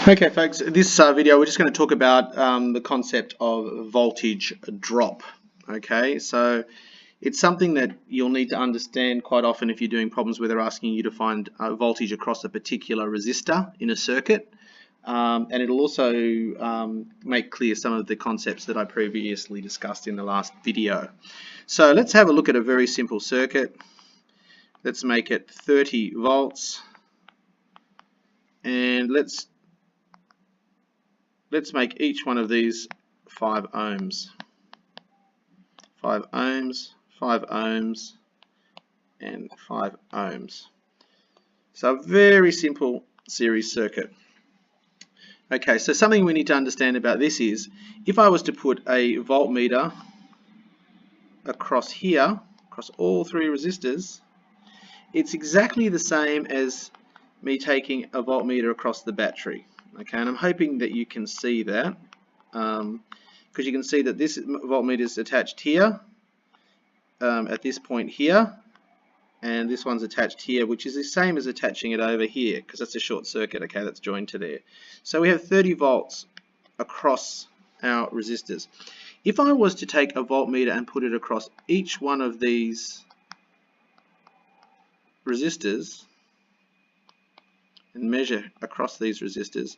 Okay folks, this video we're just going to talk about the concept of voltage drop. Okay, so it's something that you'll need to understand quite often if you're doing problems where they're asking you to find voltage across a particular resistor in a circuit, and it'll also make clear some of the concepts that I previously discussed in the last video. So let's have a look at a very simple circuit. Let's make it 30 volts and let's make each one of these 5 ohms. 5 ohms, 5 ohms, and 5 ohms. So a very simple series circuit. Okay, so something we need to understand about this is, if I was to put a voltmeter across here, across all 3 resistors, it's exactly the same as me taking a voltmeter across the battery. Okay, and I'm hoping that you can see that, because you can see that this voltmeter is attached here, at this point here, and this one's attached here, which is the same as attaching it over here, because that's a short circuit. Okay, that's joined to there. So we have 30 volts across our resistors. If I was to take a voltmeter and put it across each one of these resistors, and measure across these resistors,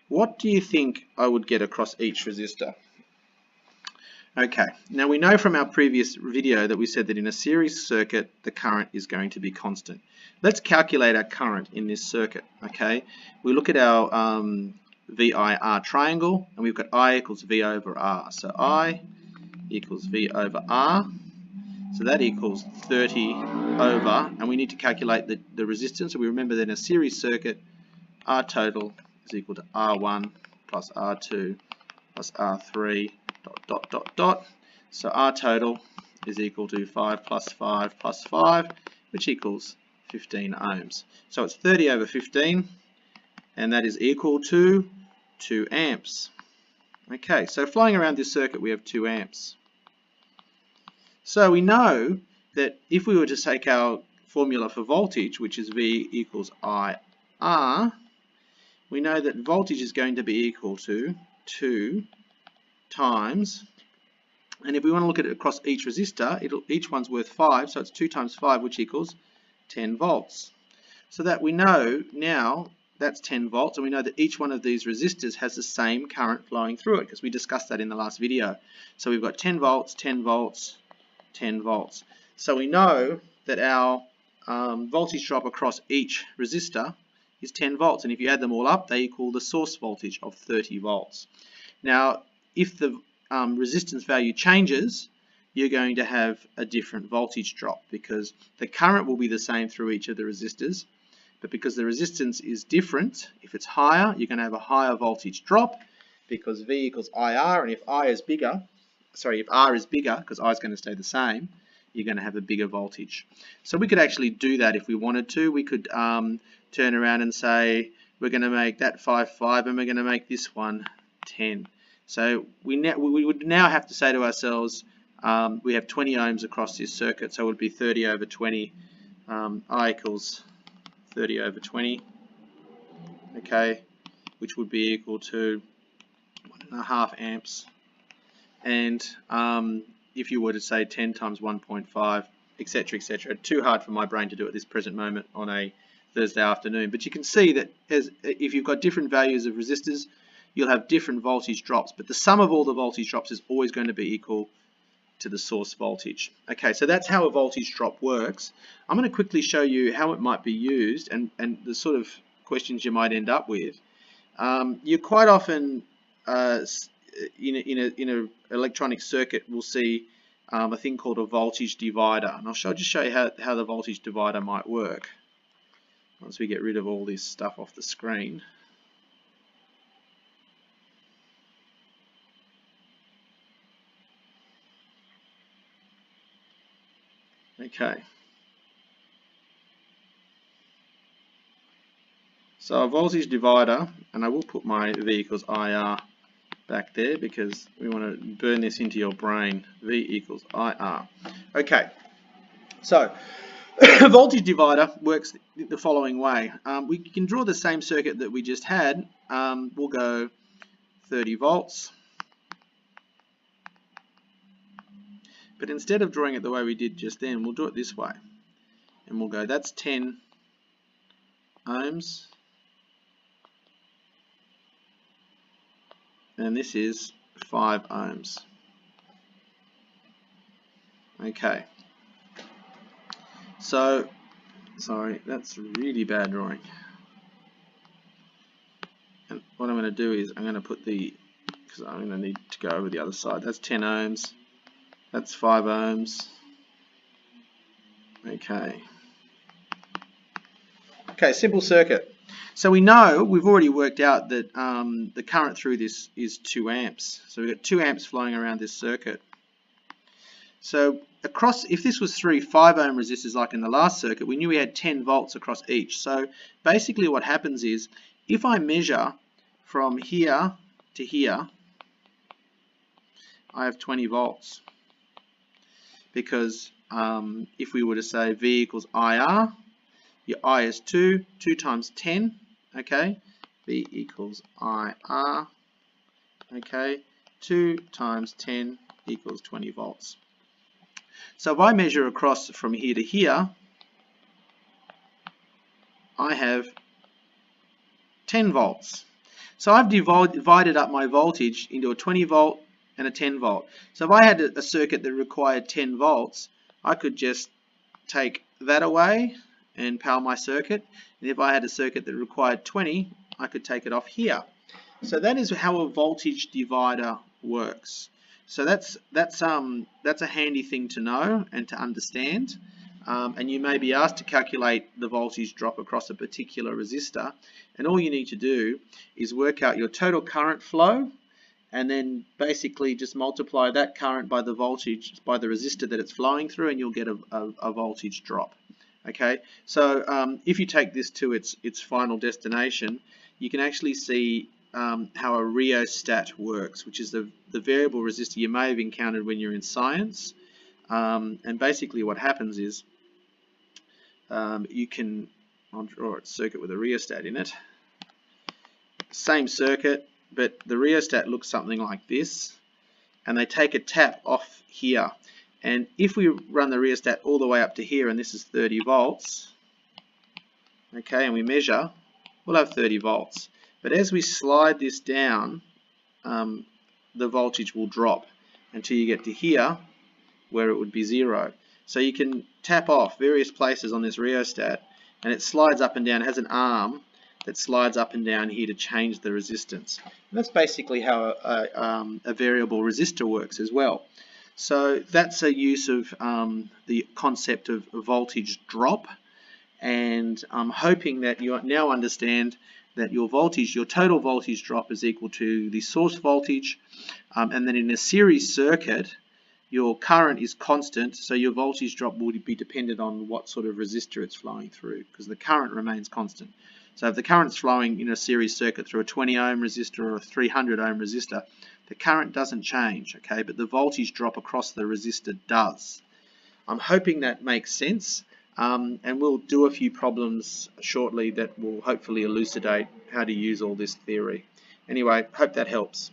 what do you think I would get across each resistor? Okay, now we know from our previous video that we said that in a series circuit the current is going to be constant. Let's calculate our current in this circuit. Okay, we look at our VIR triangle, and we've got I equals V over R. So I equals V over R. So that equals 30 over, and we need to calculate the resistance. So we remember that in a series circuit, R total is equal to R1 plus R2 plus R3 dot dot dot dot. So R total is equal to 5 plus 5 plus 5, which equals 15 ohms. So it's 30 over 15, and that is equal to 2 amps. Okay, so flying around this circuit we have 2 amps. So we know that if we were to take our formula for voltage, which is V equals IR, we know that voltage is going to be equal to 2 times, and if we want to look at it across each resistor, each one's worth 5, so it's 2 times 5, which equals 10 volts. So that we know now that's 10 volts, and we know that each one of these resistors has the same current flowing through it, because we discussed that in the last video. So we've got 10 volts, 10 volts, 10 volts. So we know that our voltage drop across each resistor is 10 volts, and if you add them all up, they equal the source voltage of 30 volts. Now, if the resistance value changes, you're going to have a different voltage drop, because the current will be the same through each of the resistors, but because the resistance is different, if it's higher, you're going to have a higher voltage drop, because V equals IR, and if R is bigger, because I is going to stay the same, you're going to have a bigger voltage. So we could actually do that if we wanted to. We could turn around and say we're going to make that 5, 5, and we're going to make this one 10. So we would now have to say to ourselves, we have 20 ohms across this circuit, so it would be 30 over 20. I equals 30 over 20, okay, which would be equal to 1.5 amps. And if you were to say 10 times 1.5, etc., etc., too hard for my brain to do at this present moment on a Thursday afternoon. But you can see that if you've got different values of resistors, you'll have different voltage drops, but the sum of all the voltage drops is always going to be equal to the source voltage. Okay, so that's how a voltage drop works. I'm going to quickly show you how it might be used and the sort of questions you might end up with. You quite often in a electronic circuit will see a thing called a voltage divider, and I'll just show you how the voltage divider might work once we get rid of all this stuff off the screen. Okay, so a voltage divider, and I will put my V equals IR back there because we want to burn this into your brain. V equals IR. Okay, so A voltage divider works the following way. We can draw the same circuit that we just had. We'll go 30 volts. But instead of drawing it the way we did just then, we'll do it this way. And we'll go, that's 10 ohms. And this is 5 ohms. Okay. So, sorry, that's really bad drawing. And what I'm going to do is I'm going to put because I'm going to need to go over the other side. That's 10 ohms. That's 5 ohms. Okay. Okay, simple circuit. So we know, we've already worked out that the current through this is 2 amps. So we've got 2 amps flowing around this circuit. So across, if this was 3 5 ohm resistors like in the last circuit, we knew we had 10 volts across each. So basically what happens is, if I measure from here to here, I have 20 volts. Because if we were to say V equals IR, your I is 2 times 10, okay? V equals IR, okay? 2 times 10 equals 20 volts. So if I measure across from here to here, I have 10 volts. So I've divided up my voltage into a 20 volt and a 10 volt. So if I had a circuit that required 10 volts, I could just take that away and power my circuit. And if I had a circuit that required 20, I could take it off here. So that is how a voltage divider works. So that's a handy thing to know and to understand. And you may be asked to calculate the voltage drop across a particular resistor, and all you need to do is work out your total current flow, and then basically just multiply that current by the voltage, by the resistor that it's flowing through, and you'll get a voltage drop. Okay, so if you take this to its final destination, you can actually see how a rheostat works, which is the variable resistor you may have encountered when you're in science. And basically what happens is I'll draw a circuit with a rheostat in it. Same circuit, but the rheostat looks something like this, and they take a tap off here. And if we run the rheostat all the way up to here, and this is 30 volts, okay, and we measure, we'll have 30 volts. But as we slide this down, the voltage will drop until you get to here, where it would be 0. So you can tap off various places on this rheostat, and it slides up and down. It has an arm that slides up and down here to change the resistance. And that's basically how a variable resistor works as well. So that's a use of the concept of voltage drop, and I'm hoping that you now understand that your voltage, your total voltage drop, is equal to the source voltage, and then in a series circuit your current is constant, so your voltage drop would be dependent on what sort of resistor it's flowing through, because the current remains constant. So if the current's flowing in a series circuit through a 20 ohm resistor or a 300 ohm resistor, the current doesn't change, okay, but the voltage drop across the resistor does. I'm hoping that makes sense, and we'll do a few problems shortly that will hopefully elucidate how to use all this theory. Anyway, hope that helps.